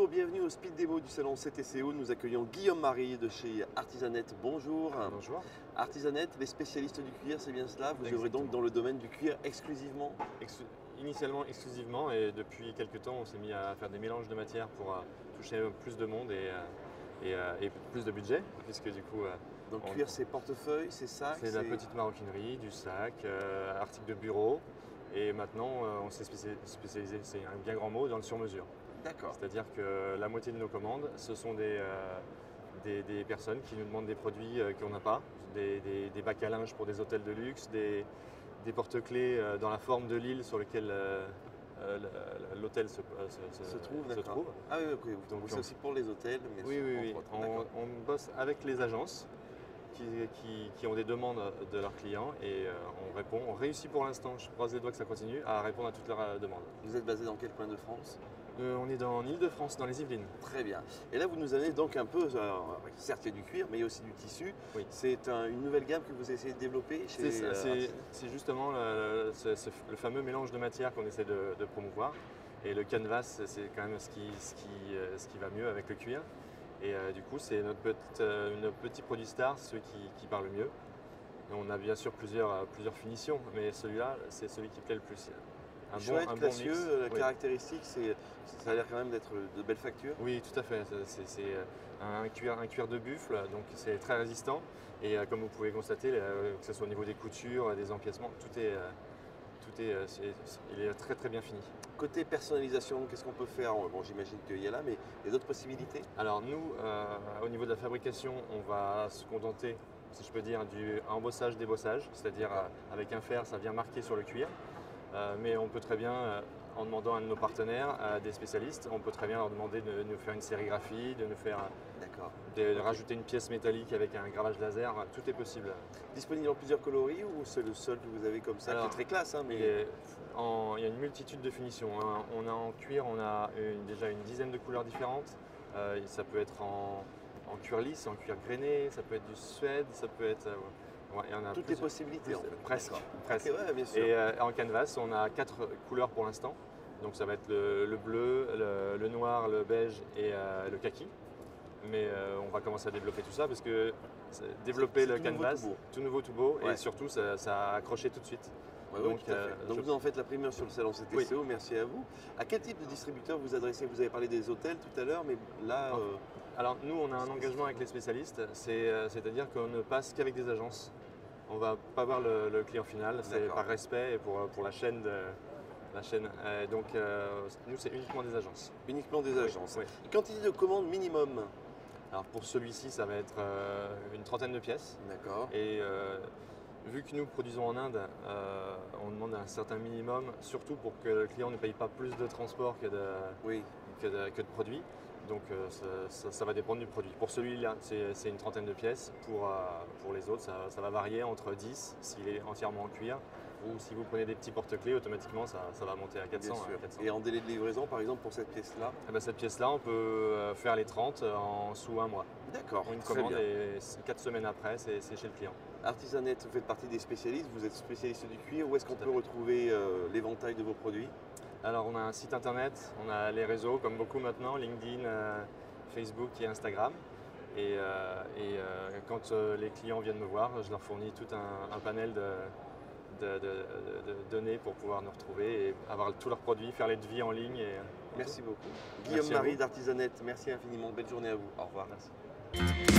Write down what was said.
bienvenue au Speed Démo du salon CTCO. Nous accueillons Guillaume Marie de chez Artisanette. Bonjour. Bonjour. Artisanette, les spécialistes du cuir, c'est bien cela? Vous œuvrez donc dans le domaine du cuir exclusivement? Initialement exclusivement, et depuis quelques temps on s'est mis à faire des mélanges de matières pour toucher plus de monde et plus de budget, puisque du coup Donc cuir, c'est portefeuille, c'est sac? c'est de la petite maroquinerie, du sac, articles de bureau, et maintenant on s'est spécialisé, c'est un bien grand mot, dans le sur-mesure. D'accord. C'est-à-dire que la moitié de nos commandes, ce sont des personnes qui nous demandent des produits qu'on n'a pas, des bacs à linge pour des hôtels de luxe, des porte-clés dans la forme de l'île sur lequel l'hôtel se trouve. Ah oui, ok. Donc c'est aussi pour les hôtels, mais oui. On bosse avec les agences qui ont des demandes de leurs clients, et on répond. On réussit pour l'instant, je croise les doigts que ça continue, à répondre à toutes leurs demandes. Vous êtes basé dans quel coin de France? On est en Île-de-France, dans les Yvelines. Très bien. Et là, vous nous amenez donc un peu, certes il y a du cuir, mais il y a aussi du tissu. Oui. C'est une nouvelle gamme que vous essayez de développer chez C'est justement le fameux mélange de matières qu'on essaie de promouvoir. Et le canvas, c'est quand même ce qui va mieux avec le cuir. Et du coup, c'est notre petit produit star, ceux qui parlent le mieux. Et on a bien sûr plusieurs finitions, mais celui-là, c'est celui qui plaît le plus. Un bon classieux, mix. Oui. caractéristique, ça a l'air quand même d'être de belle facture. Oui, tout à fait. C'est un cuir de buffle, donc c'est très résistant. Et comme vous pouvez constater, que ce soit au niveau des coutures, des empiècements, il est très très bien fini. Côté personnalisation, qu'est-ce qu'on peut faire? Bon, j'imagine qu'il y a là, mais il y a d'autres possibilités? Alors nous, au niveau de la fabrication, on va se contenter, si je peux dire, du embossage-débossage, c'est-à-dire avec un fer, ça vient marquer sur le cuir. Mais on peut très bien, en demandant à un de nos partenaires, à des spécialistes, on peut très bien leur demander de nous faire une sérigraphie, de rajouter une pièce métallique avec un gravage laser, tout est possible. Disponible en plusieurs coloris, ou c'est le seul que vous avez comme ça? Alors, qui est très classe, hein, mais... il y a une multitude de finitions. On a en cuir, on a déjà une dizaine de couleurs différentes. Ça peut être en cuir lisse, en cuir grainé, ça peut être du suède, ça peut être... Toutes les possibilités, en fait. Presque. Okay, ouais, bien sûr. Et en canvas, on a 4 couleurs pour l'instant. Donc ça va être le bleu, le noir, le beige et le kaki. Mais on va commencer à développer tout ça, parce que développer le canvas, tout nouveau, tout beau, ouais. Et surtout ça a accroché tout de suite. Ouais, donc vous en faites la primeur sur le salon CTCO, oui. Merci à vous. À quel type de distributeur vous adressez? Vous avez parlé des hôtels tout à l'heure, mais là... Alors nous, on a un engagement avec les spécialistes, c'est-à-dire qu'on ne passe qu'avec des agences. On ne va pas voir le client final, c'est par respect et pour la chaîne. Donc nous, c'est uniquement des agences. Uniquement des agences. Oui. Et quantité de commandes minimum? Alors pour celui-ci, ça va être une trentaine de pièces. D'accord. Et vu que nous produisons en Inde, on demande un certain minimum, surtout pour que le client ne paye pas plus de transport que de produits. Donc ça va dépendre du produit. Pour celui-là, c'est une trentaine de pièces. Pour les autres, ça va varier entre 10 s'il est entièrement en cuir, ou si vous prenez des petits porte-clés, automatiquement ça va monter à 400. Bien sûr. Et en délai de livraison, par exemple, pour cette pièce-là? Cette pièce-là, on peut faire les 30 sous un mois. D'accord. Une commande, et 4 semaines après, c'est chez le client. Artisanette, vous faites partie des spécialistes, vous êtes spécialiste du cuir. Où est-ce qu'on peut retrouver l'éventail de vos produits? Alors on a un site internet, on a les réseaux comme beaucoup maintenant, LinkedIn, Facebook et Instagram. Et quand les clients viennent me voir, je leur fournis tout un panel de données pour pouvoir nous retrouver et avoir tous leurs produits, faire les devis en ligne. Merci beaucoup. Guillaume Marie d'Artisanette, merci infiniment. Belle journée à vous. Au revoir. Merci.